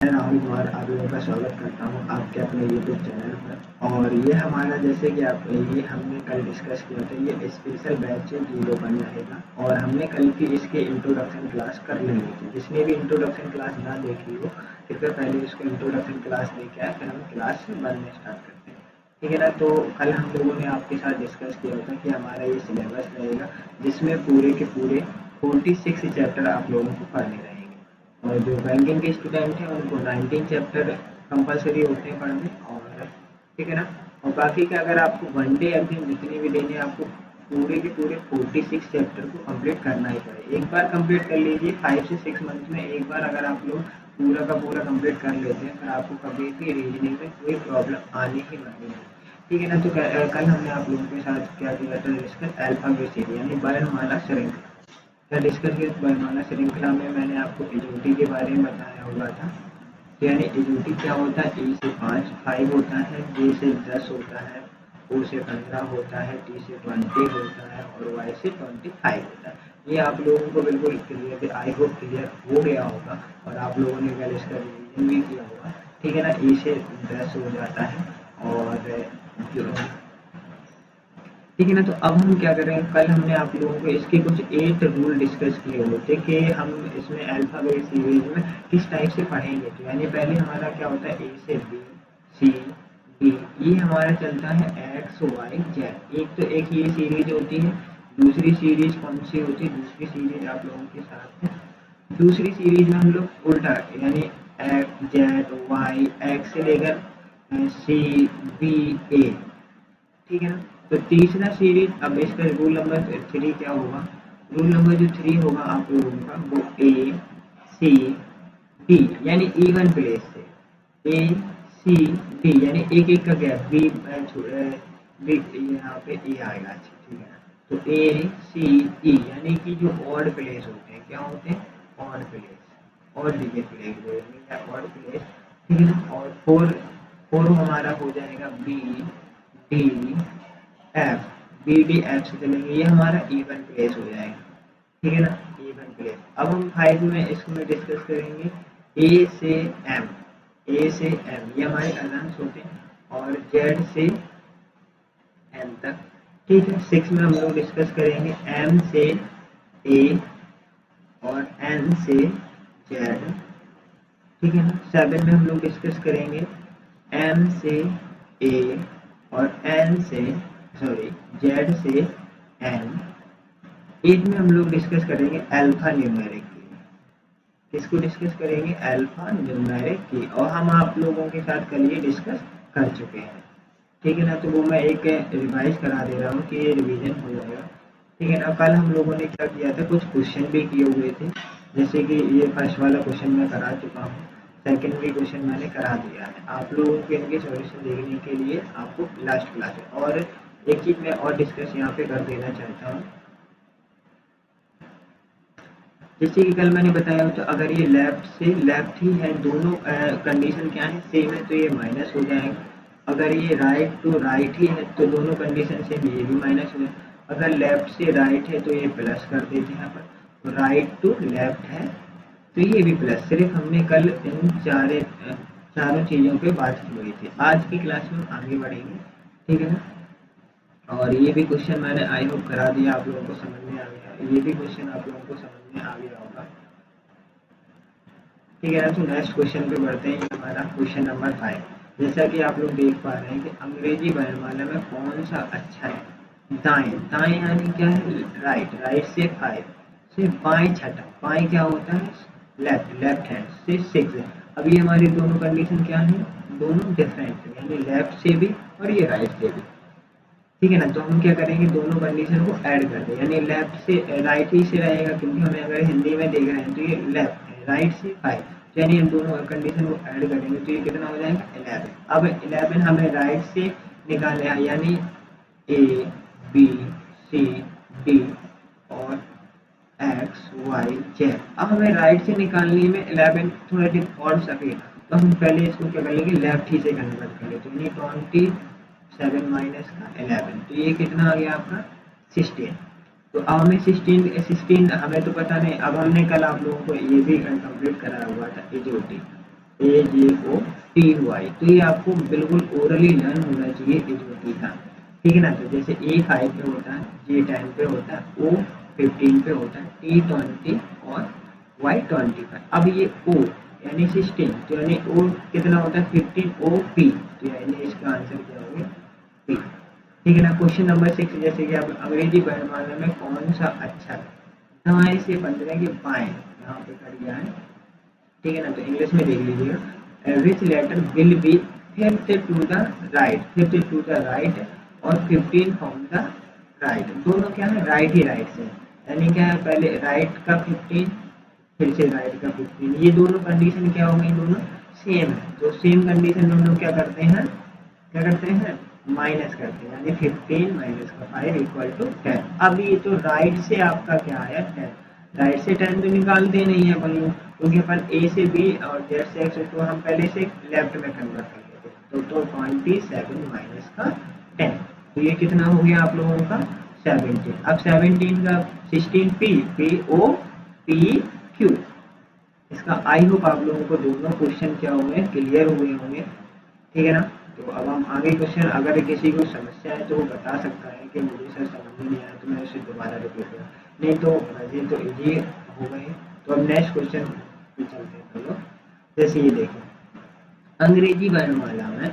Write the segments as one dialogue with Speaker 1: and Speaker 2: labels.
Speaker 1: मैं राहुल कुमार आप लोगों का स्वागत करता हूं आपके अपने यूट्यूब चैनल पर। और ये हमारा जैसे कि आप ये हमने कल डिस्कस किया था, ये स्पेशल बैच 01 रहेगा और हमने कल की इसके इंट्रोडक्शन क्लास कर ली थी। जिसने भी इंट्रोडक्शन क्लास ना देखी हो कृपया पहले उसको इंट्रोडक्शन क्लास देखे आए, फिर हम क्लास 1 में स्टार्ट करते हैं, ठीक है ना। तो कल हम लोगों ने आपके साथ डिस्कस किया था कि हमारा ये सिलेबस रहेगा जिसमें पूरे के पूरे 46 चैप्टर आप लोगों को पढ़ने रहेंगे। और जो बैंकिंग के स्टूडेंट हैं उनको 19 चैप्टर कंपलसरी होते हैं पढ़ने, और ठीक है ना। और बाकी का अगर आपको वन डे एग्जाम जितनी भी देनी है आपको पूरे के पूरे 46 चैप्टर को कंप्लीट करना ही पड़ेगा। एक बार कंप्लीट कर लीजिए, 5 से 6 मंथ में एक बार अगर आप लोग पूरा का पूरा कंप्लीट कर लेते हैं फिर आपको कभी भी रीजनिंग में कोई प्रॉब्लम आने ही वाली नहीं, ठीक है ना। तो कल हमने आप लोगों के साथ क्या किया था डिस्कस, अल्फाबेट यानी वर्णमाला श्रृंखला का डिस्कस किया। वर्णमाला श्रृंखला में मैंने आपको एजोटी के बारे में बताया हुआ था, यानी एजोटी क्या होता है, ए से 5 होता है, जे से 10 होता है, ओ से 15 होता है, टी से 20 होता है और वाई से 25 होता है। ये आप लोगों को बिल्कुल क्लियर, आई होप क्लियर हो गया होगा और आप लोगों ने कल इसका रिवीजन भी किया होगा, ठीक है ना। ए से 10 हो जाता है और ठीक है ना। तो अब हम क्या करेंगे, कल हमने आप लोगों को इसके कुछ 8 रूल डिस्कस किए हुए थे कि हम इसमें अल्फाबेट सीरीज में किस टाइप से पढ़ेंगे। तो यानी पहले हमारा क्या होता है, ए से बी, सी, डी, ये हमारा चलता है एक्स वाई जेड। एक तो एक ये सीरीज होती है। दूसरी सीरीज कौन सी होती है, दूसरी सीरीज आप लोगों के साथ है, दूसरी सीरीज में हम लोग उल्टा यानी एक्स जेड वाई, एक्स से लेकर सी बी ए, ठीक है ना। तो तीसरा सीरीज, अब इसका रूल नंबर 3 क्या होगा, रूल नंबर जो 3 होगा आप लोगों का वो ए सी डी यानी इवन प्लेस से ए सी डी यानी एक एक का गैप, बी यहाँ पे ए आएगा, ठीक है ना। तो ए सी ई यानी कि जो ऑड प्लेस होते हैं, क्या होते हैं, odd place, odd digit place, odd place, ठीक है ना। और फोर हमारा हो जाएगा B D F, B D F से चलेंगे, ये हमारा इवन प्लेस हो जाएगा, ठीक है ना, इवन प्लेस। अब हम 5 में इसमें डिस्कस करेंगे ए से एम, ए से एम ये हमारे अलार्म्स होते हैं और जेड से एम तक, ठीक है। 6 में हम लोग डिस्कस करेंगे एम से ए और एन से जेड, ठीक है ना। 7 में हम लोग डिस्कस करेंगे एम से ए और एन से जेड से एन। 8 में हम लोग डिस्कस करेंगे अल्फा न्यूमेरिक की, किसको डिस्कस करेंगे, अल्फा न्यूमेरिक की, और हम आप लोगों के साथ कल ये डिस्कस कर चुके हैं, ठीक है ना। तो वो मैं एक रिवाइज करा दे रहा हूँ कि ये रिवीजन हो जाएगा, ठीक है ना। कल हम लोगों ने क्या किया था, कुछ क्वेश्चन भी किए हुए थे, जैसे कि ये फर्स्ट वाला क्वेश्चन मैं करा चुका हूँ, सेकेंड भी क्वेश्चन मैंने करा दिया है आप लोगों के, इनके सॉल्यूशन देखने के लिए आपको लास्ट क्लास है। और एक चीज मैं और डिस्कस यहाँ पे कर देना चाहता हूँ, जैसे कि कल मैंने बताया तो अगर ये लेफ्ट से लेफ्ट ही है, दोनों कंडीशन क्या है, सेम है, तो ये माइनस हो जाएगा। अगर ये राइट टू राइट ही है तो दोनों कंडीशन सेम, ये भी माइनस हो जाएगा। अगर लेफ्ट से राइट है तो ये प्लस कर देते हैं यहाँ पर, तो राइट टू लेफ्ट है तो ये भी प्लस। सिर्फ हमने कल इन चारों चीज़ों पे बात की हुई थी। आज की क्लास में आगे बढ़ेंगे, ठीक है ना। और ये भी क्वेश्चन मैंने आई होप करा दिया, आप लोगों को समझ में आ गया, ये भी क्वेश्चन आप लोगों को समझ में आ गया होगा, ठीक है ना। तो नेक्स्ट क्वेश्चन पे बढ़ते हैं, ये हमारा क्वेश्चन नंबर 5। जैसा कि आप लोग देख पा रहे हैं कि अंग्रेजी वर्णमाला में कौन सा अक्षर है, दाएं, दाएं यानी क्या है, राइट, राइट से 5 से बाएं छठा, बाएं क्या होता है, लेफ्ट, लेफ्ट हैंड से 6। अब ये हमारी दोनों कंडीशन क्या है, दोनों डिफरेंट है, यानी लेफ्ट से भी और ये राइट से भी, ठीक है ना। तो हम क्या करेंगे, दोनों कंडीशन को ऐड कर दें, यानी लेफ्ट से राइट ही से रहेगा, क्योंकि हमें अगर हिंदी में देख रहे हैं तो ये लेफ्ट है, राइट से 5, यानी हम दोनों कंडीशन को ऐड करेंगे तो ये कितना हो जाएगा, 11। अब 11 हमें राइट से निकालना है, यानी ए बी सी डी और एक्स वाई जेड। अब हमें राइट से निकालने में 11 थोड़ा और सके, तो हम पहले इसको क्या कर लेंगे, लेफ्ट ही से कन्वर्ट कर लेते हैं, यानी 27 माइनस का 11, तो ये कितना आ गया आपका 16। तो अब हमें 16 हमें तो पता नहीं, अब हमने कल आप लोगों को ये भी कंप्लीट कराया हुआ था एजोटी, AJOTY। तो ये आपको बिल्कुल ओरली लर्न होना चाहिए एजोटी का, ठीक है ना। तो जैसे A5 पे होता है, J10 पे होता है, O15 पे होता है, T20 और Y25। अब ये O यानी 16, तो यानी O कितना होता है 15OP, तो यानी इसका आंसर क्या होगा P, ठीक है ना। क्वेश्चन नंबर 6, जैसे कि आप अंग्रेजी वर्णमाला में कौन सा अक्षर दाएं से 15 के बाएं यहाँ पे कर दिया है, ठीक है ना। तो इंग्लिश में देख लीजिएगा, which letter will be fifth to the right, fifth to the right और 15 फ्रॉम द राइट। दोनों क्या है, राइट ही राइट से, यानी क्या है, पहले राइट का 15 फिर से राइट का 15, ये दोनों कंडीशन क्या हो गई, दोनों सेम है। तो सेम कंडीशन में हम लोग क्या करते हैं, माइनस करते हैं, यानी 15 माइनस का 5 इक्वल टू 10। अब ये तो राइट से आपका क्या आया 10, राइट से 10 तो निकालते नहीं है अपन लोग, क्योंकि अपन ए से बी और जेड से एक्स तो हम पहले से लेफ्ट में कन्वर्ट कर लेते। तो 27 माइनस का 10, तो ये कितना हो गया आप लोगों का 17। अब 17 का 16 पी ओ पी क्यू। इसका आई होप आप लोगों को दोनों क्वेश्चन क्या हुए, क्लियर हुए होंगे, ठीक है ना। तो अब हम आगे क्वेश्चन, अगर किसी को समस्या है तो वो बता सकता है कि मुझे सर समझ में नहीं आया, तो मैं उसे दोबारा रिपीट करूँ, नहीं तो ये तो इजी हो गए। तो अब नेक्स्ट क्वेश्चन पे चलते हैं चलो। जैसे ये देखो, अंग्रेजी वर्णमाला में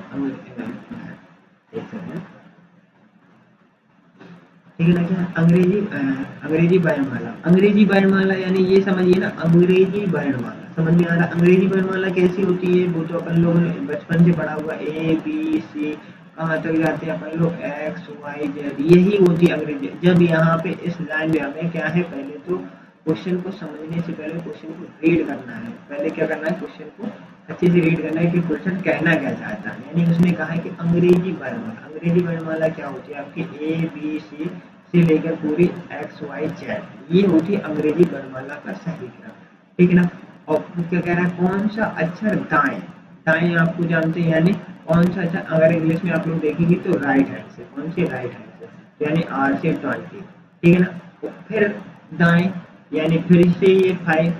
Speaker 1: देख सकते हैं, ठीक है ना। क्या अंग्रेजी वर्णमाला यानी ये समझिए ना, अंग्रेजी वर्णमाला समझ में आ रहा। अंग्रेजी वर्णमाला कैसी होती है, वो तो अपन लोगों ने बचपन से पढ़ा हुआ, ABC कहाँ तक जाते हैं अपन लोग, XYZ, यही होती है अंग्रेजी। जब यहाँ पे इस लाइन में हमें क्या है, पहले तो क्वेश्चन को समझने से पहले क्वेश्चन को रीड करना है। पहले क्या करना है, क्वेश्चन को अच्छे से रीड करना है कि क्वेश्चन कहना क्या चाहता है। यानी उसने कहा है कि अंग्रेजी वर्णमाला, अंग्रेजी वर्णमाला क्या होती है आपकी, ABC से लेकर पूरी XYZ, ये होती है अंग्रेजी वर्णमाला का सही क्रम, ठीक है ना। और क्या कह रहा है, कौन सा अक्षर दाएं, दाएं आपको जानते हैं, यानी कौन सा अक्षर, अगर इंग्लिश में आप लोग देखेंगे तो राइट हैंड से, कौन से राइट हैंड से, यानी R से 20, ठीक है ना। तो फिर दाएं यानी फिर से ये 5।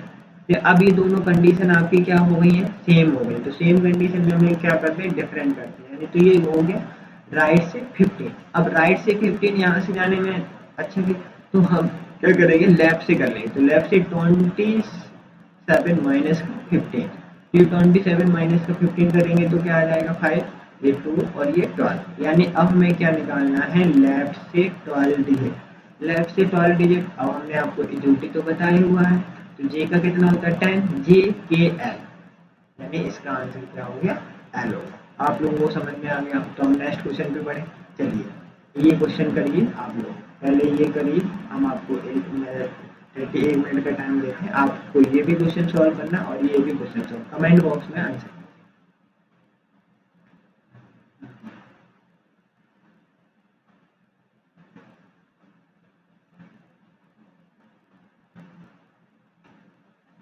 Speaker 1: अब ये दोनों कंडीशन आपकी क्या हो गई है, सेम हो गई। तो सेम कंडीशन में हम क्या करते हैं, डिफरेंट करते हैं, यानी तो ये हो गया राइट से 15। अब राइट से 15 यहाँ से जाने में अच्छा भी, तो हम क्या करेंगे, लेफ्ट से कर लेंगे। तो लेफ्ट से 27 माइनस का 15, ये 27 माइनस का 15 करेंगे तो क्या आ जाएगा 5, ये 2 और ये 12। यानी अब हमें क्या निकालना है, लेफ्ट से 12 डिजिट, लेफ्ट से 12 डिजिट। अब हमने आपको इजोटी तो बताया हुआ है, तो जे का कितना होता है 10, JKL, यानी इसका आंसर क्या हो गया, एल होगा। आप लोगों को समझ में आ गया। तो हम नेक्स्ट क्वेश्चन पे बढ़े, चलिए ये क्वेश्चन करिए आप लोग, पहले ये करिए, हम आपको 1 मिनट का टाइम देते हैं, आपको ये भी क्वेश्चन सॉल्व करना और ये भी क्वेश्चन सॉल्व, कमेंट बॉक्स में आंसर।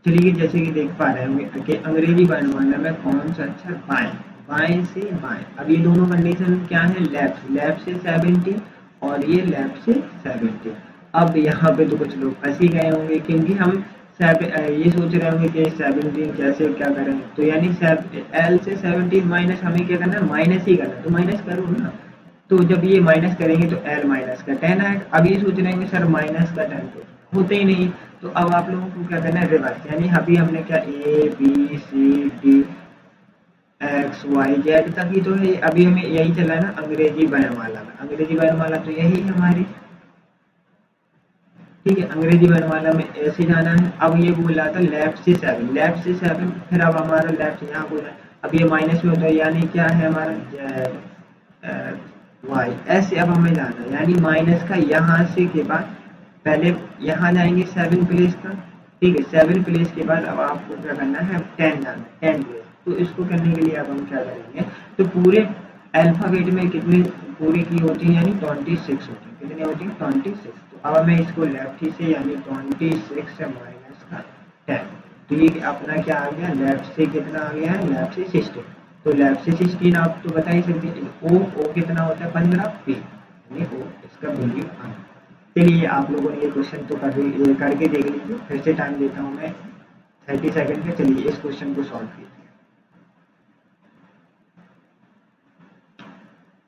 Speaker 1: चलिए जैसे कि देख पा रहे होंगे कि अंग्रेजी वर्णमाला में कौन सा अक्षर बाएं, बाएं से बाएं। अब ये दोनों कंडीशन क्या है, लेफ्ट, लेफ्ट से 17 और ये लेफ्ट से 17। अब यहाँ पे तो कुछ लोग फंस ही गए होंगे, क्योंकि हम ये सोच रहे होंगे कि 17 कैसे क्या करें, तो यानी L से 17 माइनस हमें क्या करना है, माइनस ही करना, तो माइनस करो ना। तो जब ये माइनस करेंगे तो L माइनस का 10 आएगा। अब ये सोच रहे हैं सर माइनस का 10 तो होते ही नहीं, तो अब आप लोगों को क्या करना है, रिवर्स, यानी अभी हमने क्या ABCD XYZ तक ही तो है, अभी हमें यही चला है ना अंग्रेजी वर्णमाला में। अंग्रेजी वर्णमाला तो यही है हमारी, ठीक है। अंग्रेजी वर्णमाला में ऐसे जाना है। अब ये बोल रहा था लेफ्ट से 7, लेफ्ट से 7, फिर अब हमारा लेफ्ट यहाँ बोला, अब ये माइनस में होता है, यानी क्या है हमारा Y, ऐसे अब हमें जाना है, यानी माइनस का यहाँ से के बाद पहले यहाँ जाएंगे 7 प्लेस का, ठीक है। 7 प्लेस के बाद अब आपको क्या करना है, 10 जाना है, 10 प्लेस। तो इसको करने के लिए अब हम क्या करेंगे, तो पूरे अल्फाबेट में कितनी पूरी की होती है, यानी 26 होती है, कितनी होती है 26। तो अब हमें इसको लेफ्ट ही से, यानी 26 से माइनस का 10, तो ये अपना क्या आ गया, लेफ्ट से कितना आ गया है, लेफ्ट से 16। तो लेफ्ट से 16 आप तो बता ही सकते हैं, ओ कितना होता है 15, P यानी ओ, इसका वैल्यू आ। चलिए आप लोगों ने ये क्वेश्चन तो करके देख लीजिए, फिर से टाइम देता हूँ मैं 30 सेकंड का। चलिए इस क्वेश्चन को सॉल्व कीजिए।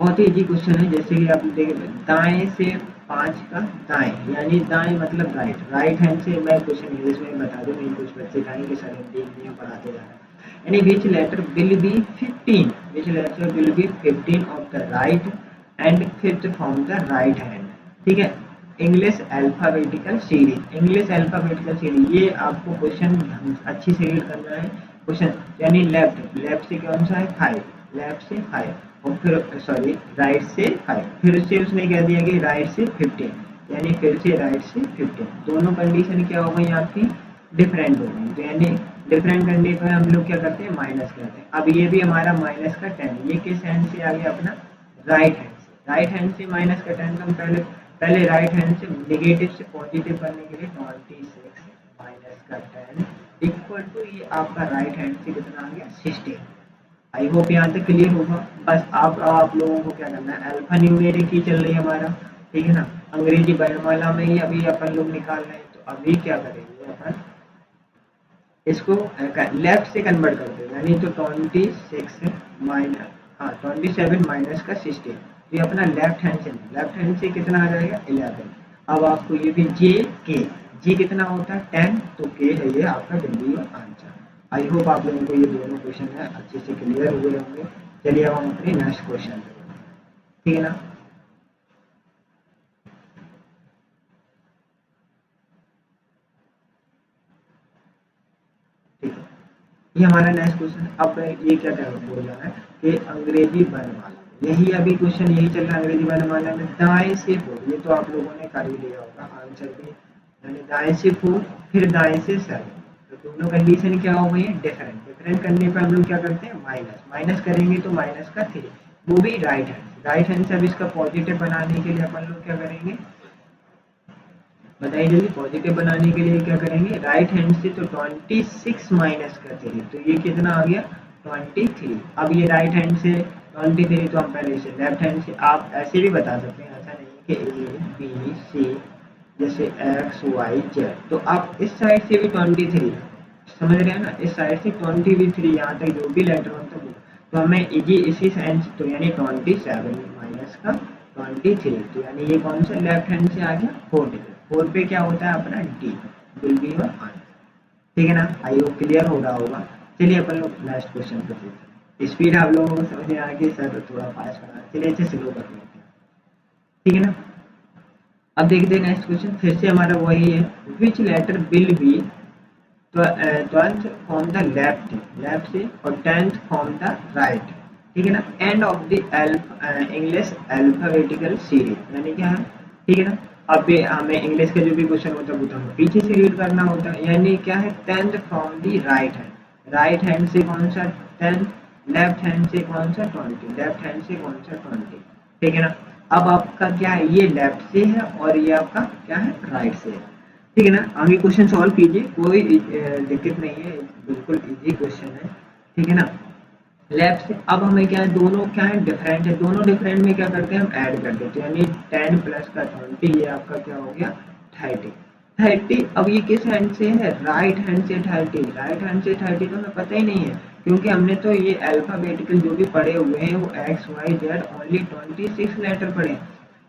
Speaker 1: बहुत ही इजी क्वेश्चन है। जैसे कि आप देख दाएं से 5 का दाएं, यानी दाएं मतलब राइट, राइट हैंड से मैं क्वेश्चन इंग्लिश में बता दूं, नहीं कुछ बच्चे कहेंगे सर हिंदी में पढ़ाते जा रहे हैं। यानी which letter will be 15, which letter will be 15 of the right and fifth from the right hand. ठीक है, English alphabetical series, English alphabetical series, ये आपको क्वेश्चन अच्छी से रीड करना है। क्वेश्चन यानी लेफ्ट, लेफ्ट से कौन सा है 5, लेफ्ट से 5, और फिर सॉरी राइट से 5, फिर से उसने कह दिया कि राइट से 15, यानी फिर से राइट से 15, दोनों कंडीशन क्या हो गई आपकी डिफरेंट हो गई। तो यानी डिफरेंट करने पर हम लोग क्या करते हैं माइनस करते हैं। अब ये भी हमारा माइनस का 10, ये किस हैंड से आ गया अपना राइट हैंड से, राइट हैंड से माइनस का 10, हम पहले राइट हैंड से नेगेटिव से पॉजिटिव करने के लिए 26 माइनस का 10 इक्वल टू ये आपका राइट हैंड से कितना आ गया 16। आई होप यहाँ तक क्लियर होगा। बस आप लोगों को क्या करना है, अल्फा न्यूमेरिक की चल रही है हमारा, ठीक है ना, अंग्रेजी वर्णमाला में ही अभी अपन लोग निकाल रहे हैं। तो अभी क्या करेंगे अपन इसको लेफ्ट से कन्वर्ट करते हैं, यानी तो 26 माइनस 27 माइनस का 16, ये अपना लेफ्ट हैंड से, लेफ्ट हैंड से कितना आ जाएगा 11। अब आपको ये भी जे के, जी कितना होता है 10, तो के है ये आपका जल्दी आंसर। आई होप आप लोगों को ये दोनों क्वेश्चन है अच्छे से क्लियर हुए होंगे। चलिए अब हम अपने नेक्स्ट क्वेश्चन करेंगे, ठीक है ना। ठीक है, ये हमारा नेक्स्ट क्वेश्चन है। अब ये क्या बोल रहा है कि अंग्रेजी वर्णमाला, यही अभी क्वेश्चन यही चल रहा है अंग्रेजी वर्णमाला में, दाएं से 4, ये तो आप लोगों ने कर ही लिया होगा आंसर भी, यानी दाएं से 4 फिर दाएं से 7, तो दोनों कंडीशन क्या हो गई है डिफरेंट, डिफरेंट करने पर हम लोग क्या करते हैं माइनस, माइनस करेंगे तो माइनस का 3, वो भी राइट हैंड से, राइट हैंड से। अब इसका पॉजिटिव बनाने के लिए अपन लोग क्या करेंगे बताइए जल्दी, पॉजिटिव बनाने के लिए क्या करेंगे राइट हैंड से, तो 26 माइनस का 3, तो ये कितना आ गया 23। अब ये राइट हैंड से 23, तो हम पहले इसे लेफ्ट हैंड से, आप ऐसे भी बता सकते हैं, ऐसा नहीं कि ए बी सी जैसे एक्स वाई जेड, तो आप इस साइड से भी 23 समझ रहे हैं ना, इस साइड से 23 यहाँ तक जो भी लेटर होता है, तो हमें इजी इसी साइड से, तो यानी 27 माइनस का 23, तो यानी ये कौन सा लेफ्ट हैंड से आ गया 4 पे क्या होता है अपना D, will be your answer, ठीक है ना। आई होप क्लियर हो रहा होगा। चलिए अपन लोग नेक्स्ट क्वेश्चन पे चलते हैं। स्पीड आप लोगों को समझ में आ गई सर, थोड़ा फास्ट करना, चलिए इसे स्लो कर लेते हैं, ठीक है ना। अब देखते हैं नेक्स्ट क्वेश्चन, फिर से हमारा वही है, which letter will be 12th from the left, left से, और 10th फ्रॉम द राइट, ठीक है ना, end of the English alphabetical series, यानी क्या है, ठीक है ना। अब हमें इंग्लिश का जो भी क्वेश्चन होता है वो तो हमें पीछे से रीड करना होता है, यानी क्या है 10th from the right hand, right hand से कौन सा 10, लेफ्ट हैंड से कौन सा 20, लेफ्ट हैंड से कौन सा 20, ठीक है ना। अब आपका क्या है ये लेफ्ट से है और ये आपका क्या है राइट से है, ठीक है ना। आगे क्वेश्चन सॉल्व कीजिए, कोई दिक्कत नहीं है, बिल्कुल इजी क्वेश्चन है, ठीक है ना। लेफ्ट से अब हमें क्या है दोनों क्या है डिफरेंट है, दोनों डिफरेंट में क्या करते हैं हम ऐड कर देते हैं, यानी 10 प्लस का 20, ये आपका क्या हो गया 30। अब ये किस हैंड से है राइट हैंड से 30, राइट हैंड से 30 तो हमें पता ही नहीं है, क्योंकि हमने तो ये अल्फाबेटिकल जो भी पढ़े हुए हैं वो X Y Z only 26 letter पढ़े।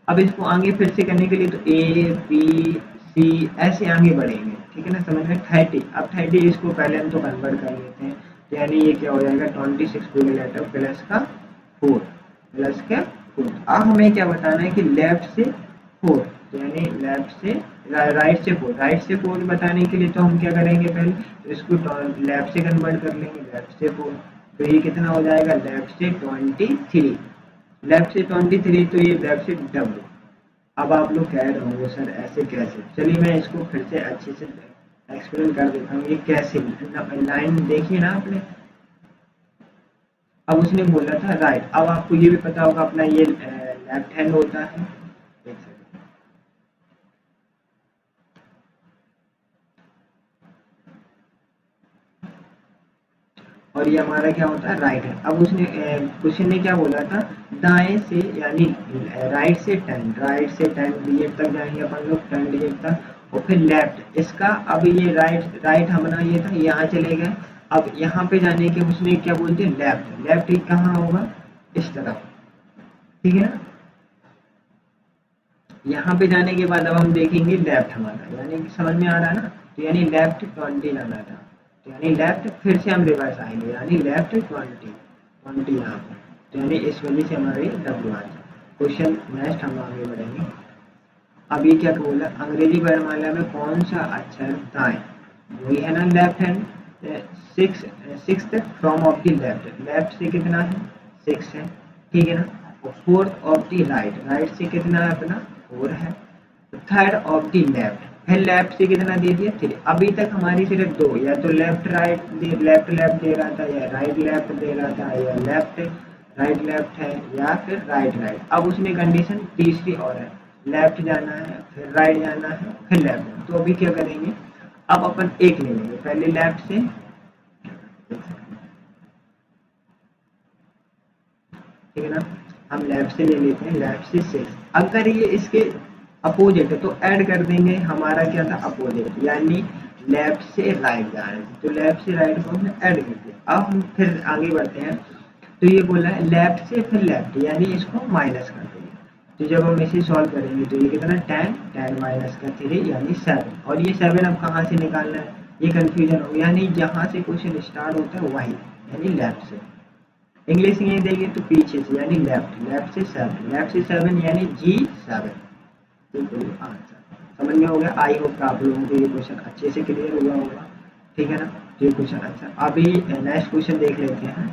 Speaker 1: अब इसको आगे फिर से करने के लिए तो ए बी सी ऐसे आगे बढ़ेंगे, ठीक है ना, समझ में 30। अब 30 इसको पहले हम तो कन्वर्ट कर लेते हैं, यानी ये क्या हो जाएगा 26 पूरे लेटर प्लस का 4, प्लस का 4। अब हमें क्या बताना है कि लेफ्ट से 4, तो यानी लेफ्ट से राइट से 4, राइट से 4 बताने के लिए तो हम क्या करेंगे पहले, तो इसको लेफ्ट से कन्वर्ट कर लेंगे, लेफ्ट से 4, तो ये कितना हो जाएगा लेफ्ट से 23, लेफ्ट से 23, तो ये लेफ्ट से डबल। अब आप लोग कह रहे होंगे सर ऐसे कैसे, चलिए मैं इसको फिर से अच्छे से एक्सप्लेन कर देता हूँ ये कैसे। लाइन देखिए ना आपने, अब उसने बोला था राइट, अब आपको ये भी पता होगा अपना ये लेफ्ट हैंड होता है, एक सेकंड, और ये हमारा क्या होता है राइट हैंड। अब उसने क्वेश्चन ने क्या बोला था दाएं से, यानी राइट से 10, राइट से 10 डिजिट तक जाएंगे अपन लोग 10 डिजिट तक, और फिर लेफ्ट इसका, अब ये राइट हमारा ये था यहाँ चले गए, अब यहाँ पे जाने के उसने क्या बोलते हैं लेफ्ट, लेफ्ट कहाँ होगा इस तरफ, ठीक है ना। यहाँ पे जाने के बाद अब हम देखेंगे लेफ्ट हमारा, यानी कि समझ में आ रहा है ना। तो यानी लेफ्ट 20 जाना था, तो यानी लेफ्ट फिर से हम रिवर्स आएंगे, यानी लेफ्ट 20 यहाँ पे। तो यानी इस वजह से हमारे डब्ल्यू आ जाए। क्वेश्चन नेक्स्ट हम आगे बढ़ेंगे। अब ये क्या बोला, अंग्रेजी वर्णमाला में कौन सा अक्षर दाएं, वही है ना left hand. Six from of the left, left से कितना है 6 है, ठीक है ना। और fourth of the right, right से कितना है अपना 4 है। थर्ड ऑफ द लेफ्ट, फिर लेफ्ट से कितना दे दिया 3। अभी तक हमारी सिर्फ दो, या तो लेफ्ट राइट लेफ्ट लेफ्ट दे रहा था, या राइट लेफ्ट दे रहा था, या लेफ्ट राइट लेफ्ट है, या फिर राइट राइट। अब उसमें कंडीशन तीसरी और है, लेफ्ट जाना है फिर राइट जाना है फिर लेफ्ट। तो अभी क्या करेंगे, अब अपन एक ले लेंगे, पहले लेफ्ट से, ठीक है ना। हम लेफ्ट से ले लेते हैं, लेफ्ट से 6। अगर ये इसके अपोजिट है तो ऐड कर देंगे, हमारा क्या था अपोजिट, यानी लेफ्ट से राइट जा रहे हैं, तो लेफ्ट से राइट को हमने ऐड कर दिया। अब हम फिर आगे बढ़ते हैं, तो ये बोला है लेफ्ट से फिर लेफ्ट, यानी इसको माइनस कर देंगे। तो जब हम इसे सॉल्व करेंगे तो ये कितना 10 माइनस का 3 यानी 7। और ये 7 अब कहाँ से निकालना है, ये कंफ्यूजन हो गया, यानी जहाँ से क्वेश्चन स्टार्ट होता है वही, यानी लेफ्ट से। इंग्लिश में देंगे तो पीछे से, यानी लेफ्ट, लेफ्ट से 7, लेफ्ट से 7 यानी G7। समझ में हो गया। आई होप आप लोगों को ये क्वेश्चन अच्छे से क्लियर हुआ होगा, ठीक है ना। तो ये क्वेश्चन अच्छा, अभी नेक्स्ट क्वेश्चन देख लेते हैं,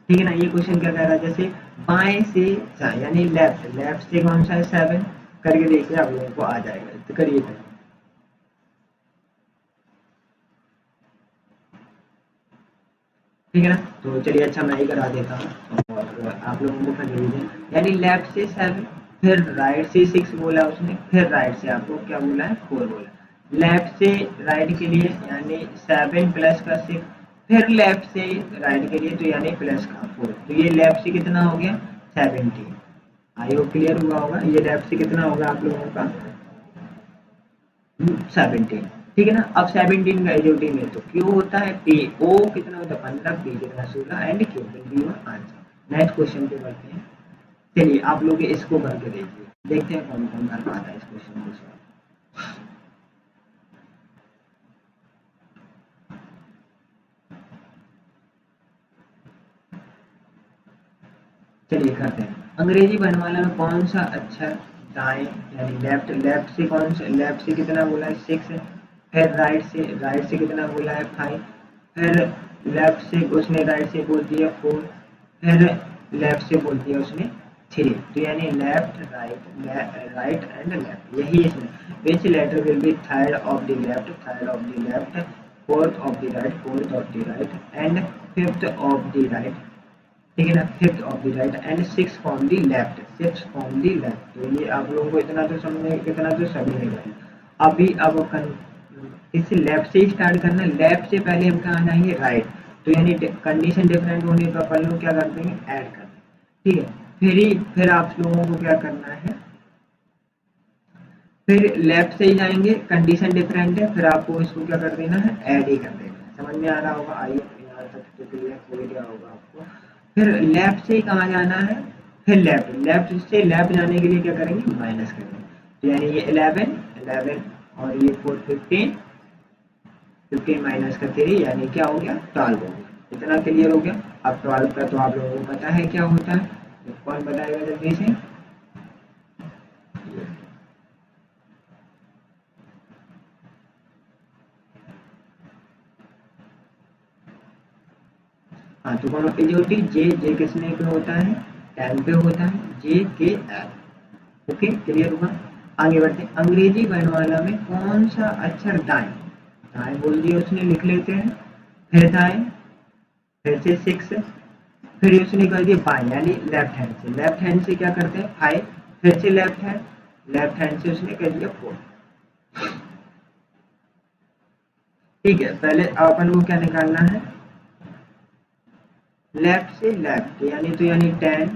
Speaker 1: ठीक है ना। ये क्वेश्चन क्या कह रहा है, जैसे बाएं से यानी लेफ्ट, लेफ्ट से कौन सा है 7, करके देखिए आप लोगों को आ जाएगा। तो करिए, ठीक है ना। तो चलिए अच्छा मैं ही करा देता हूँ और आप लोगों को कर लीजिए। यानी लेफ्ट से 7, फिर राइट से 6 बोला उसने, फिर राइट से आपको क्या बोला है 4 बोला। लेफ्ट से राइट के लिए यानी 7 प्लस का 6, फिर लेफ्ट से राइट के लिए तो यानी प्लस का 4। तो ये लेफ्ट से कितना हो गया 17। आई होप क्लियर हुआ होगा। ये लेफ्ट से कितना होगा आप लोगों का 17, ठीक है ना। अब 17 का एजोटिव में तो क्यू होता है पी, ओ कितना होता है 15, पी कितना 16 and Q B one answer. Next question पे बढ़ते हैं। चलिए आप लोग इसको करके देखिए, देखते हैं कौन कौन कर पाता है इस क्वेश्चन को सॉल्व। चलिए करते हैं। अंग्रेजी वर्णमाला में कौन सा अक्षर दाएं यानी लेफ्ट, लेफ्ट से कौन सा, लेफ्ट से कितना बोला है 6, फिर राइट से कितना बोला है 5, फिर लेफ्ट से उसने राइट से बोल दिया 4, फिर लेफ्ट से बोल दिया उसने 3। तो यानी लेफ्ट राइट एंड लेफ्ट, यही इसमें which letter will be third of the left, fourth of the right and fifth of the right, ठीक है ना, fifth of the right and six from the left. तो ये आप लोगों को इतना तो समझने, इतना तो सभी ने कहा। अभी अब इससे लेफ्ट से ही स्टार्ट करना, लेफ्ट से पहले हम कहाँ जाएंगे राइट। तो यानी कंडीशन डिफरेंट होने पर अपन लोग क्या कर देंगे ऐड कर देंगे, ठीक है। फिर आप लोगों को क्या करना है, फिर लेफ्ट से ही जाएंगे, कंडीशन डिफरेंट है, फिर आपको इसको क्या कर देना है ऐड ही कर देना है। समझ में आ रहा होगा, आइए यहाँ तक तो क्लियर हो गया होगा आपको। फिर लेफ्ट से कहाँ जाना है, फिर लेफ्ट से लेफ्ट जाने के लिए क्या करेंगे माइनस करेंगे। तो यानी ये 11 और ये 4 15 माइनस का 3 यानी क्या हो गया 12 हो गया। इतना क्लियर हो गया। अब 12 का तो आप लोगों को पता है क्या होता है, तो कौन बताएगा जल्दी से। हाँ तो कौन जे किसने पे होता है 10 पे होता है, JKL। ओके क्लियर हुआ। आगे बढ़ते हैं। अंग्रेजी वर्णमाला में कौन सा अक्षर दाएं, दाएं बोल दिया उसने, लिख लेते हैं। फिर दाएं, फिर से 6, फिर उसने कर दिया बाएं यानी लेफ्ट हैंड से क्या करते हैं 5, फिर से लेफ्ट हैंड से उसने कर दिया 4। ठीक है, पहले अपन को क्या निकालना है, लेफ्ट से लेफ्ट यानी तो यानी 10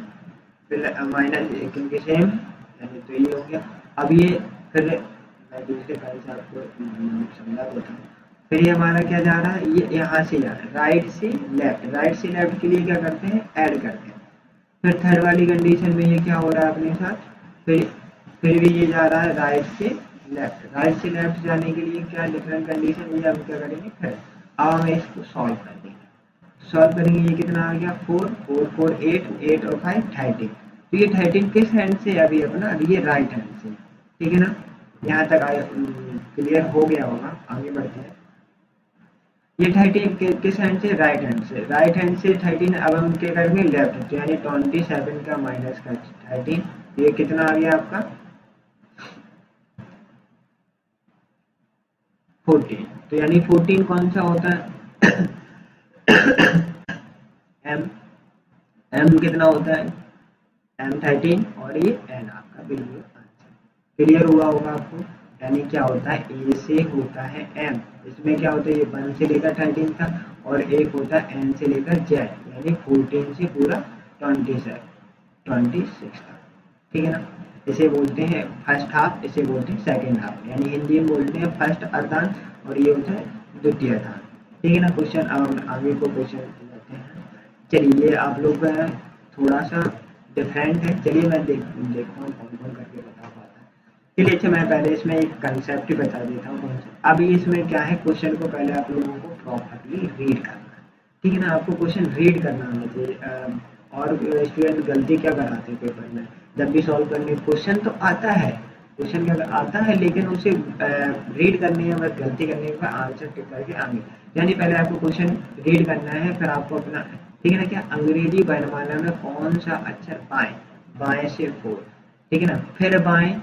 Speaker 1: फिर माइनस क्योंकि सेम यानी तो ये हो गया। अब ये फिर मैं दूसरे कारण से आपको समझा देता हूँ। फिर ये हमारा क्या जा रहा है, ये यहाँ से जा रहा है राइट से लेफ्ट, राइट से लेफ्ट के लिए क्या करते हैं, ऐड करते हैं। फिर थर्ड वाली कंडीशन में ये क्या हो रहा है अपने साथ, फिर फिर भी ये जा रहा है राइट से लेफ्ट, राइट से लेफ्ट जाने के लिए क्या डिफरेंट कंडीशन, ये हम क्या करेंगे फिर। अब हम इसको सॉल्व कर देंगे, सॉल्व करेंगे। ये कितना आ गया, 4 4 4 8 8 और 5 13। तो ये 13 किस हैंड से, अभी अपना अभी ये राइट हैंड से, ठीक है ना। यहाँ तक क्लियर हो गया होगा, आगे बढ़ते हैं। ये 13 किस हैंड से, राइट हैंड से, राइट हैंड से 13। अब हम क्या करेंगे, लेफ्ट, तो यानी 27 का माइनस का 13, ये कितना आ गया आपका 14। तो यानी 14 कौन सा होता है एम, एम कितना होता है M13, और ये N आपका बिल्कुल आंसर। क्लियर हुआ होगा आपको। यानी क्या होता है, ए से होता है M, इसमें क्या होता है, ये 1 से लेकर 13 तक, और एक होता है N से लेकर Z, यानी 14 से पूरा 26 तक, ठीक है ना। इसे बोलते हैं फर्स्ट हाफ, इसे बोलते हैं सेकेंड हाफ, यानी हिंदी में बोलते हैं फर्स्ट अर्धांत, और ये होता है द्वितीय अर्धांत, ठीक है ना। क्वेश्चन अब आगे को क्वेश्चन लेते हैं। चलिए, ये आप लोग का है थोड़ा सा डिफरेंट है। चलिए मैं देखता हूँ कौन कौन करके बता पाता है। चलिए, अच्छा मैं पहले इसमें एक कंसेप्ट ही बता देता हूँ कौन सा। अभी इसमें क्या है, क्वेश्चन को पहले आप लोगों को प्रॉपरली रीड करना है, ठीक है ना। आपको क्वेश्चन रीड करना आना चाहिए। और स्टूडेंट गलती क्या कराते हैं पेपर में, जब भी सॉल्व करने क्वेश्चन तो आता है, क्वेश्चन क्या आता है, लेकिन उसे रीड करने या बस गलती करने के बाद आंसर टिक करके आगे। यानी पहले आपको क्वेश्चन रीड करना है, फिर आपको अपना, ठीक है ना, क्या अंग्रेजी वर्णमाला में कौन सा अक्षर बाएं, बाएं से 4, ठीक है ना, फिर बाएं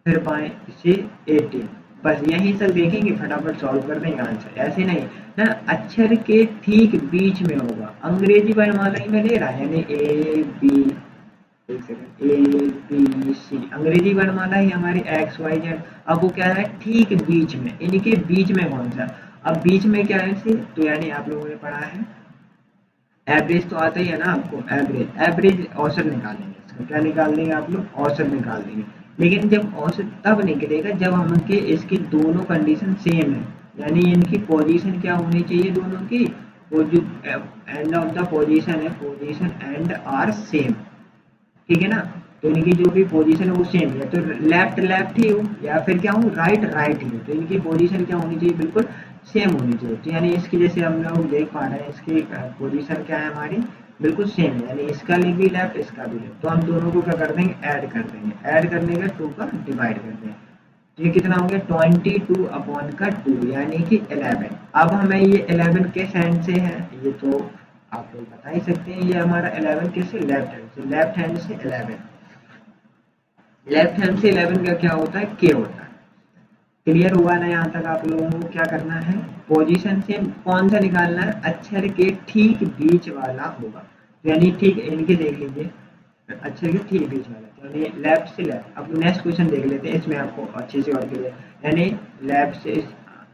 Speaker 1: से 18, बस यही सब देखेंगे, फटाफट सॉल्व कर देंगे आंसर। ऐसे नहीं ना, अक्षर के ठीक बीच में होगा, अंग्रेजी वर्णमाला ही में ले रहा है, यानी ए बी, एक सेकंड, ए बी सी, अंग्रेजी वर्णमाला ही हमारी एक्स वाई जेड। अब वो क्या है, ठीक बीच में, इनके बीच में कौन सा, अब बीच में क्या है इसे, तो यानी आप लोगों ने पढ़ा है एवरेज, तो आता ही है ना आपको, एवरेज, एवरेज औसत निकालेंगे, इसका क्या निकाल देंगे आप लोग, औसत निकाल देंगे। लेकिन जब औसत तब निकलेगा जब हमके इसकी दोनों कंडीशन सेम है, यानी इनकी पोजीशन क्या होनी चाहिए दोनों की, वो जो एंड ऑफ द पोजीशन है, पोजीशन एंड आर सेम, ठीक है ना। तो इनकी जो भी पोजीशन है वो सेम है, तो लेफ्ट लेफ्ट ही हो या फिर क्या हो, राइट राइट ही हो, तो इनकी पोजीशन क्या होनी चाहिए, बिल्कुल सेम होनी चाहिए। तो यानी इसकी जैसे हम लोग देख पा रहे हैं, इसकी पोजीशन क्या है हमारी, बिल्कुल सेम है, यानी इसका भी लेफ्ट, इसका भी लेफ्ट। तो हम दोनों को क्या कर देंगे, ऐड कर देंगे, ऐड करने का 2 का डिवाइड कर देंगे, तो ये कितना हो गया 22 अपॉन का 2, यानी कि 11। अब हमें ये 11 किस हैंड से है, ये तो आप लोग बता ही सकते हैं, ये हमारा 11 किससे, लेफ्ट हैंड से, लेफ्ट हैंड से 11, लेफ्ट हैंड से 11 का क्या होता है, के होता है। क्लियर हुआ ना, यहाँ तक आप लोगों को क्या करना है, पोजीशन से कौन सा निकालना है, अक्षर के ठीक बीच वाला होगा, यानी ठीक इनके देख लीजिए, अक्षर के ठीक बीच वाला, यानी लेफ्ट से लेफ्ट। अब नेक्स्ट क्वेश्चन देख लेते हैं, इसमें आपको अच्छे से और क्लियर, यानी लेफ्ट से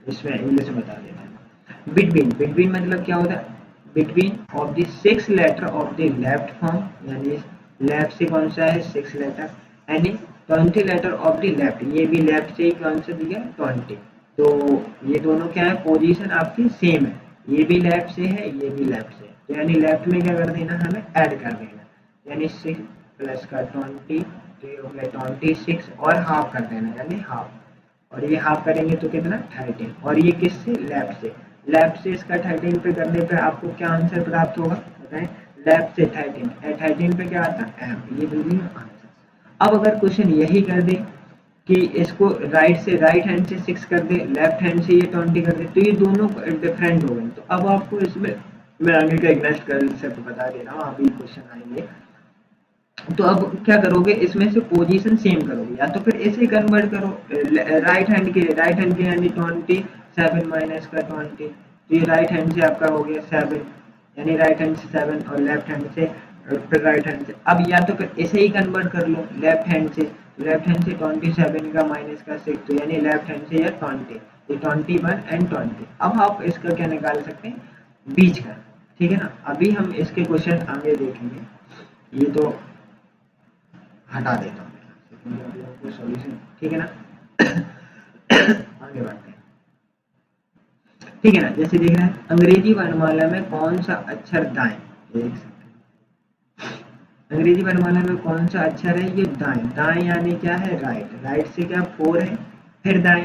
Speaker 1: इसमें इंग्लिश में बता देते हैं। बिटवीन, बिटवीन मतलब क्या होता है, between of the 6 letter of the left form, यानी लेफ्ट से कौन सा है 6 लेटर, यानी 20 लेटर ऑफ द लेफ्ट, ये भी लेफ्ट से ही कौन सा दिया 20। तो ये दोनों क्या है, पोजीशन आपकी सेम है, ये भी लेफ्ट से है, ये भी लेफ्ट से है, तो यानी लेफ्ट में क्या कर देना, हमें ऐड कर देना, यानी 6 प्लस का 20, तो ये हो गया 26, और हाफ कर देना, यानी हाफ, और ये हाफ करेंगे तो कितना 13, और ये किससे, लेफ्ट से, लेफ्ट से इसका 13 पे करने पे आपको क्या आंसर प्राप्त होगा बताएं, लेफ्ट से 13 पे क्या आता है एम, ये बिल्कुल आंसर। अब अगर क्वेश्चन यही कर दे कि इसको राइट से, राइट हैंड से 6 कर दे, लेफ्ट हैंड से ये 20 कर दे, तो ये दोनों डिफरेंट हो गए। तो अब आपको इसमें मैं आगे का एक नेक्स्ट कंसेप्ट बता दे रहा हूँ, अभी क्वेश्चन आएंगे। तो अब क्या करोगे, इसमें से पोजीशन सेम करोगे, या तो फिर ऐसे कन्वर्ट करो, राइट हैंड के लिए, राइट हैंड के यानी 27 माइनस का 20, तो ये राइट हैंड से आपका हो गया 7, यानी राइट हैंड से 7, और लेफ्ट हैंड से, फिर राइट हैंड से। अब या तो फिर ऐसे ही कन्वर्ट कर लो लेफ्ट हैंड से, लेफ्ट हैंड से 27 का माइनस का 6, तो यानी लेफ्ट हैंड से या 20, ये 21 एंड 20। अब आप इसका क्या निकाल सकते हैं, बीच का, ठीक है ना। अभी हम इसके क्वेश्चन आगे देखेंगे, ये तो हटा देता हूँ सॉल्यूशन, ठीक है ना। आगे बढ़ते हैं। ठीक है ना। जैसे देख रहे हैं अंग्रेजी वर्णमाला में कौन सा अक्षर दाएं, एक सेकंड, अंग्रेजी वर्णमाला में कौन सा अक्षर है, ये दाएं। दाएं यानी क्या है, राइट। राइट से क्या 4 है, फिर दाएं,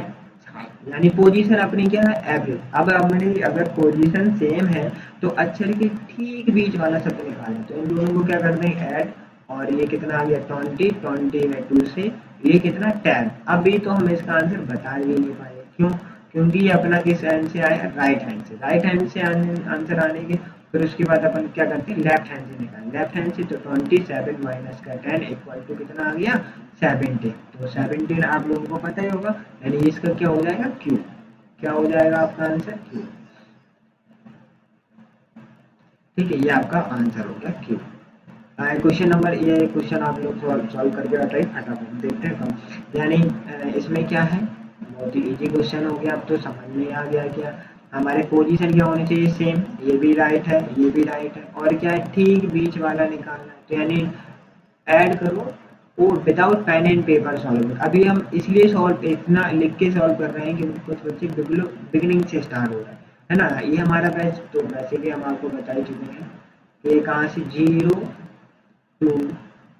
Speaker 1: यानी पोजीशन अपनी क्या है, एवरेज। अब हमने अगर पोजीशन सेम है तो अक्षर के ठीक बीच वाला शब्द निकालें, तो इन दोनों को क्या करते हैं, ऐड, और ये कितना आ गया 20, 20 में 2 से ये कितना 10। अभी तो हम इसका आंसर बता भी नहीं पाए, क्यों, क्योंकि ये अपना किस हैंड से आया, राइट हैंड से। राइट हैंड से आंसर आने के फिर उसके बाद अपन क्या करते हैं, लेफ्ट हैंड से निकालें। लेफ्ट हैंड से तो 27 माइनस का 10 इक्वल टू कितना आ गया 17। तो 17 आप लोगों को पता ही होगा, यानी इसका क्या हो जाएगा, क्यू। क्या हो जाएगा आपका आंसर, क्यू। ठीक है, ये आपका आंसर हो गया क्यू। क्वेश्चन नंबर, ये क्वेश्चन आप लोग सॉल्व करके बताइए फटाफट, देखते हैं कम। यानी इसमें क्या है, बहुत ही इजी क्वेश्चन हो गया। अब तो समझ में आ गया क्या, हमारे पोजीशन क्या होनी चाहिए, सेम। ये भी राइट है, ये भी राइट है, और क्या है, ठीक बीच वाला निकालना है। तो यानी ऐड करो वो without pen and paper solve. अभी हम इसलिए सॉल्व इतना लिख के सॉल्व कर रहे हैं कि कुछ बच्चे बिगिनिंग से स्टार्ट हो रहे हैं, है ना। ये हमारा बैच तो वैसे भी हम आपको बता ही चुके हैं कि कहाँ से 0 टू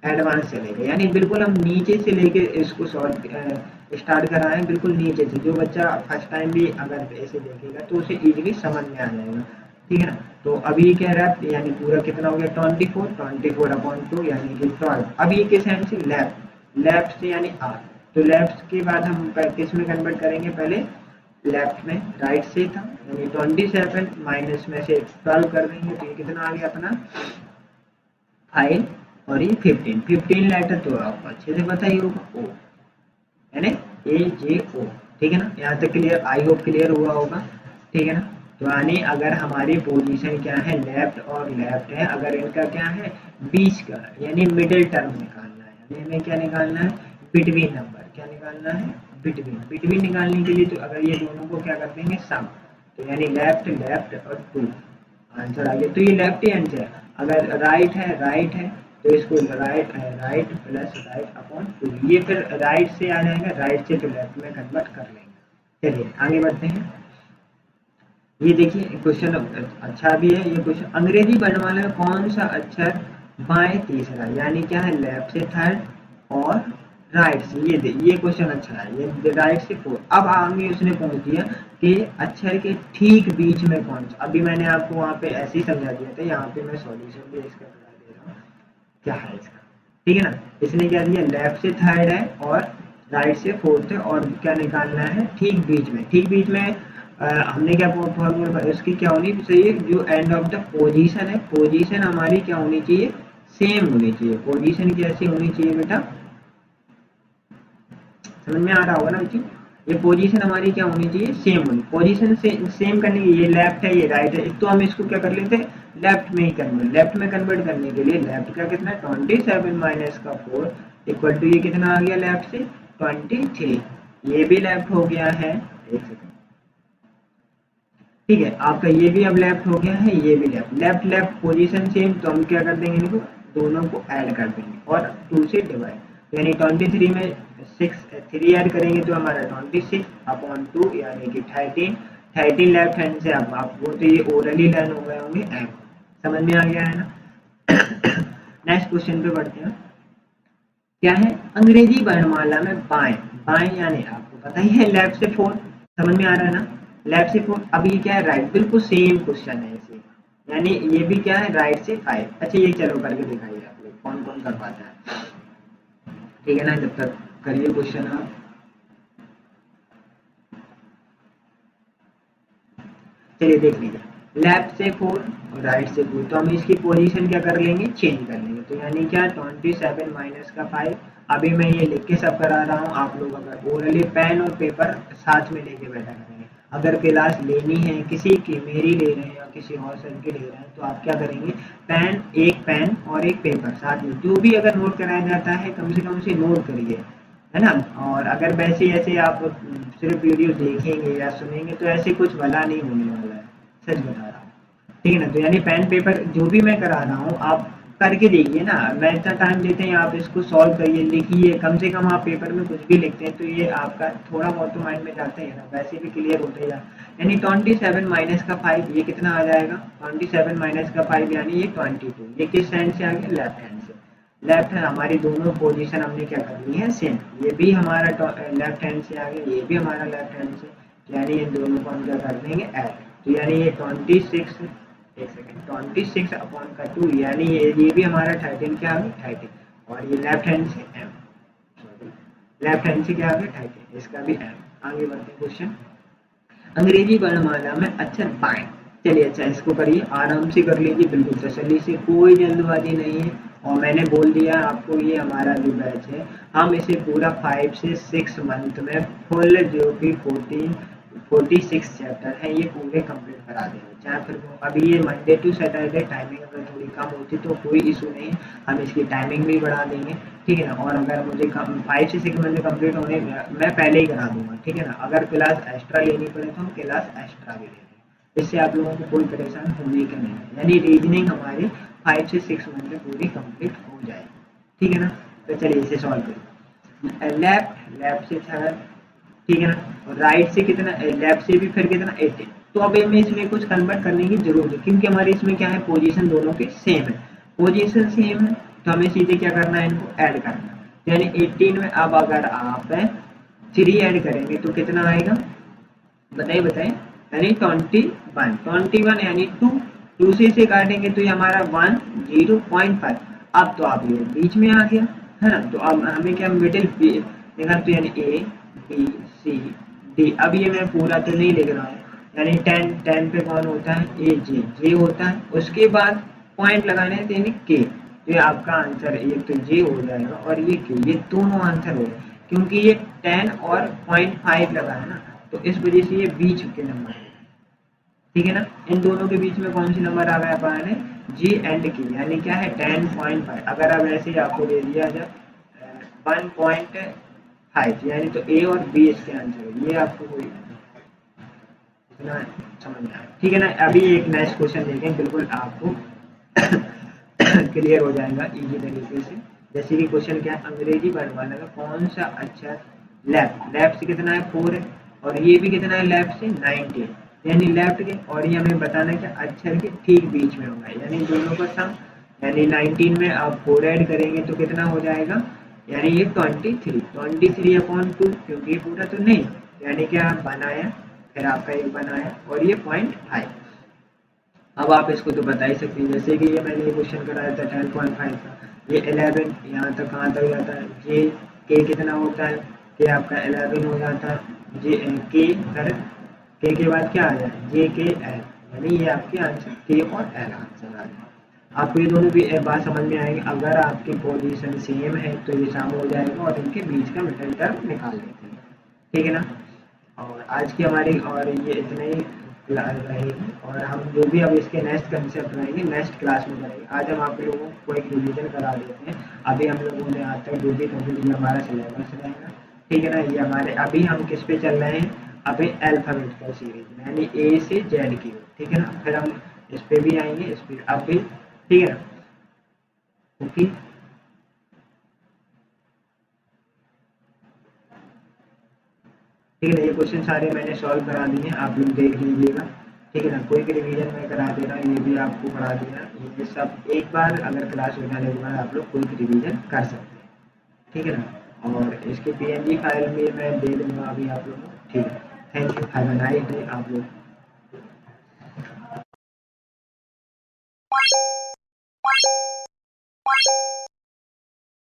Speaker 1: एडवांस चलेगा, यानी बिल्कुल हम नीचे से लेके इसको सॉल्व स्टार्ट कर रहे हैं, बिल्कुल नीचे से। जो बच्चा फर्स्ट टाइम भी अगर ऐसे देखेगा तो उसे इजीली समझ में आ जाएगा, ठीक है ना। तो अभी क्या रहा है, यानी पूरा कितना हो गया 24 अपॉन 2 यानी कि 12। अब ये किस हैंड से, लेफ्ट, लेफ्ट से यानी आर। तो लेफ्ट के बाद हम किस में कन्वर्ट करेंगे, पहले लेफ्ट में, राइट से था, यानी 27 माइनस में से 12 कर देंगे, तो ये कितना आ गया अपना 5, और ये 15 लेटर तो आपको अच्छे से पता ही होगा, ओ यानी AJO, ठीक है ना। यहाँ तक क्लियर, आई होप क्लियर हुआ होगा, ठीक है ना। तो यानी अगर हमारी पोजीशन क्या है, लेफ्ट और लेफ्ट है, अगर इनका क्या है बीच का, यानी मिडिल टर्म निकालना है, यानी हमें क्या निकालना है, बिटवीन नंबर। क्या निकालना है, बिटवीन। बिटवीन निकालने के लिए तो अगर ये दोनों को क्या कर देंगे, सम, तो यानी लेफ्ट लेफ्ट और 2 आंसर आ गया। तो ये लेफ्ट हैंड है, अगर राइट है, राइट है तो इसको राइट है, राइट प्लस राइट अपॉन 2, ये फिर राइट से आ जाएगा, राइट से तो लेफ्ट में कन्वर्ट कर लेंगे। चलिए आगे बढ़ते हैं। ये देखिए क्वेश्चन अच्छा भी है ये क्वेश्चन, अंग्रेजी वर्णमाला में कौन सा अक्षर बाएं तीसरा, यानी क्या है लेफ्ट से थर्ड और राइट से, ये क्वेश्चन अच्छा है, ये राइट से 4। अब आगे उसने पूछ दिया कि अक्षर के ठीक बीच में कौन सा। अभी मैंने आपको वहाँ पे ऐसे ही समझा दिया था, यहाँ पे मैं सॉल्यूशन भी इसका बता दे रहा हूँ क्या है इसका, ठीक है ना। इसने क्या दिया, लेफ्ट से थर्ड है और राइट से 4th है, और क्या निकालना है, ठीक बीच में। ठीक बीच में हमने क्या फॉर्मूला, इसकी क्या होनी चाहिए, जो एंड ऑफ द पोजीशन है, पोजीशन हमारी क्या होनी चाहिए, सेम होनी चाहिए। पोजीशन कैसी होनी चाहिए बेटा, समझ में आ रहा होगा ना बच्चों। ये पोजीशन हमारी क्या होनी चाहिए, सेम होनी। पोजीशन से सेम करने की, ये लेफ्ट है ये राइट है, तो हम इसको क्या कर लेते हैं, लेफ्ट में ही कन्वर्ट। लेफ्ट में कन्वर्ट करने के लिए लेफ्ट का कितना 27 माइनस का 4 इक्वल टू ये कितना आ गया लेफ्ट से 23। ये भी लेफ्ट हो गया है, एक सेकंड, ठीक है, आपका ये भी अब लेफ्ट हो गया है, ये भी left. Left left position same, तो हम क्या कर देंगे, इनको दोनों को ऐड कर देंगे और 2 से डिवाइड, यानी 23 में 3 ऐड करेंगे तो हमारा 26 अपॉन 2 यानी कि 13 लेफ्ट हैंड से। अब आपको तो ये ओरली लर्न हो गए होंगे, एम समझ में आ गया है ना। नेक्स्ट क्वेश्चन पे बढ़ते हैं। क्या है, अंग्रेजी वर्णमाला में बाएं, बाएं यानी आपको पता ही है लेफ्ट से 4, समझ में आ रहा है ना, लेफ्ट से 4। अब ये क्या है, राइट, बिल्कुल सेम क्वेश्चन है इसे, यानी ये भी क्या है राइट से 5। अच्छा ये चलो करके दिखाइए आप लोग कौन कौन कर पाता है, ठीक है ना। जब तक करिए क्वेश्चन आप, चलिए देख लीजिए, लेफ्ट से 4 और राइट से 4, तो हम इसकी पोजीशन क्या कर लेंगे, चेंज कर लेंगे। तो यानी क्या 27 माइनस का 5। अभी मैं ये लिख के सब करा रहा हूँ, आप लोग अगर ओरली पेन और पेपर साथ में लेके बैठा करेंगे। अगर क्लास लेनी है किसी की, मेरी ले रहे हैं या किसी और सर की ले रहे हैं, तो आप क्या करेंगे, एक पेन और एक पेपर साथ में, जो भी अगर नोट कराया जाता है कम से कम उसे नोट करिए, है ना। और अगर वैसे ऐसे आप सिर्फ वीडियो देखेंगे या सुनेंगे तो ऐसे कुछ भला नहीं होने वाला है, सच बता रहा हूँ, ठीक है ना। तो यानी पेन पेपर जो भी मैं करा रहा हूँ आप करके देखिए ना, मैं इतना टाइम देते हैं, आप इसको सॉल्व करिए, लिखिए, कम से कम आप पेपर में कुछ भी लिखते हैं तो ये आपका थोड़ा बहुत तो माइंड में जाता ही है ना, वैसे भी क्लियर होता ही जाए। यानी 27 माइनस का 5 ये कितना आ जाएगा, 27 माइनस का 5 यानी ये 22। ये किस हैंड से आ गया, लेफ्ट हैंड से। लेफ्ट हैंड हमारी दोनों पोजीशन हमने क्या कर ली है, सेम। ये भी हमारा लेफ्ट हैंड से आ गया, ये भी हमारा लेफ्ट हैंड से, यानी इन दोनों को हम क्या कर देंगे, ऐड। तो यानी ये 26, एक सेकेंड, 26 अपॉन का 2, यानी ये भी हमारा 13 क्या आ गया, 13। और ये लेफ्ट हैंड से m, सॉरी लेफ्ट हैंड से क्या आ गया, 13, इसका भी m। आगे बढ़ते हैं क्वेश्चन। अंग्रेजी वर्णमाला में अक्षर बाएं। चलिए अच्छा, इसको करिए, आराम से कर लीजिए, बिल्कुल तसल्ली से, कोई जल्दबाजी नहीं है। और मैंने बोल दिया आपको, ये हमारा जो बैच है, हम इसे पूरा 5 से 6 मंथ में फुल जो कि 46 चैप्टर है, ये पूरे कंप्लीट करा देंगे। चाहे फिर अभी ये मंडे टू सैटरडे टाइमिंग अगर थोड़ी कम होती तो कोई इशू नहीं, हम इसकी टाइमिंग भी बढ़ा देंगे, ठीक है ना। और अगर मुझे 5 से 6 मंथ कंप्लीट होने, मैं पहले ही करा दूंगा, ठीक है ना। अगर क्लास एक्स्ट्रा लेनी पड़े तो हम क्लास एक्स्ट्रा भी लेंगे, इससे आप लोगों को कोई परेशान होने का नहीं है। यानी रीजनिंग हमारी 5 से 6 मंथ में पूरी कंप्लीट हो जाएगी, ठीक है ना। तो चलिए इसे सॉल्व करिए। लेफ्ट से 7, ठीक है ना, और राइट से कितना, लेफ्ट से भी फिर कितना, 18। तो अब हमें इसमें कुछ कन्वर्ट करने की जरूरत है, क्योंकि हमारे इसमें क्या है, पोजीशन दोनों के सेम है, पोजीशन सेम है, तो हमें सीधे क्या करना है, इनको ऐड करना है। यानी 18 में अब अगर आप 3 ऐड करेंगे तो कितना आएगा, बताइए, यानी 21 यानी 2 से काटेंगे तो ये हमारा 10.5। अब तो आप ये बीच में आ गया है ना, तो अब हमें क्या मिडिल देखा, तो यानी ए बी सी डी। अब ये मैं पूरा तो नहीं लिख रहा हूँ, यानी 10 पे कौन होता है, ए जे होता है, उसके बाद पॉइंट लगाने हैं, यानी के। तो ये आपका आंसर, एक तो जे हो जाएगा और ये के, ये दोनों आंसर हो गए, क्योंकि ये 10 और 0.5 लगा है ना, तो इस वजह से ये बीच के नंबर है, ठीक है ना। इन दोनों के बीच में कौन सी नंबर आ गया पाने, जी एंड की, यानी क्या है 10.5। अगर अब ऐसे ही आपको दे दिया जाए 1.5, यानी तो ए और बी इसके आंसर है, ये आपको कोई इतना समझ में आया, ठीक है ना। अभी एक नेक्स्ट क्वेश्चन देखें, बिल्कुल आपको क्लियर हो जाएगा इजी तरीके से। जैसे कि क्वेश्चन क्या है, अंग्रेजी वर्णमाला का कौन सा अक्षर लेफ्ट से कितना है, 4 है, और ये भी कितना है, लेफ्ट से 19, यानी लेफ्ट के, और ये हमें बताना है कि अक्षर के ठीक बीच में होगा, यानी दोनों का सम। यानी 19 में आप 4 ऐड करेंगे तो कितना हो जाएगा, यानी ये 23 अपॉन 2, क्योंकि ये पूरा तो नहीं, यानी कि आप बनाया, फिर आपका एक बनाया, और ये 0.5। अब आप इसको तो बता ही सकते हैं, जैसे कि ये मैंने ये क्वेश्चन कराया था 10.5 का, ये 11 यहाँ तक कहाँ तक जाता है, जे के कितना होता है, के आपका 11 हो जाता है, जे के फिर के बाद क्या आ जाए, जे के एल, यानी ये आपके आंसर के और एल आंसर आ जाए। आपको ये दोनों भी बात समझ में आएगी। अगर आपकी पोजीशन सेम है तो ये शामिल हो जाएगा, और इनके बीच का मिडिल टर्म निकाल लेते हैं, ठीक है ना। और आज की हमारी और ये इतने ही रहेगी, और हम जो भी अब इसके नेक्स्ट कंसेप्ट रहेंगे नेक्स्ट क्लास में करेंगे। आज हम आप लोगों को एक रिवीजन करा देते हैं। अभी हम लोगों ने आज तक जो भी कंप्लीट हमारा सिलेबस रहेगा, ठीक है ना। ये हमारे अभी हम किस पे चल रहे हैं, अभी अल्फाबेटिकल सीरीज में, यानी ए से जेड की, ठीक है ना। फिर हम इस पे भी आएंगे, इस पे अब भी, ठीक है ना, ओके। ठीक है ना, ये क्वेश्चन सारे मैंने सॉल्व करा दिए हैं, आप लोग देख लीजिएगा, ठीक है ना। कोई भी रिवीजन मैं करा दे रहा हूँ, ये भी आपको पढ़ा देना, ये सब एक बार अगर क्लास हो जाने के बाद आप लोग कोई भी रिवीजन कर सकते हैं, ठीक है ना। और इसके PNG फाइल में मैं दे दूंगा अभी आप लोगों को, ठीक है। Thank you, have a nice day आप लोग।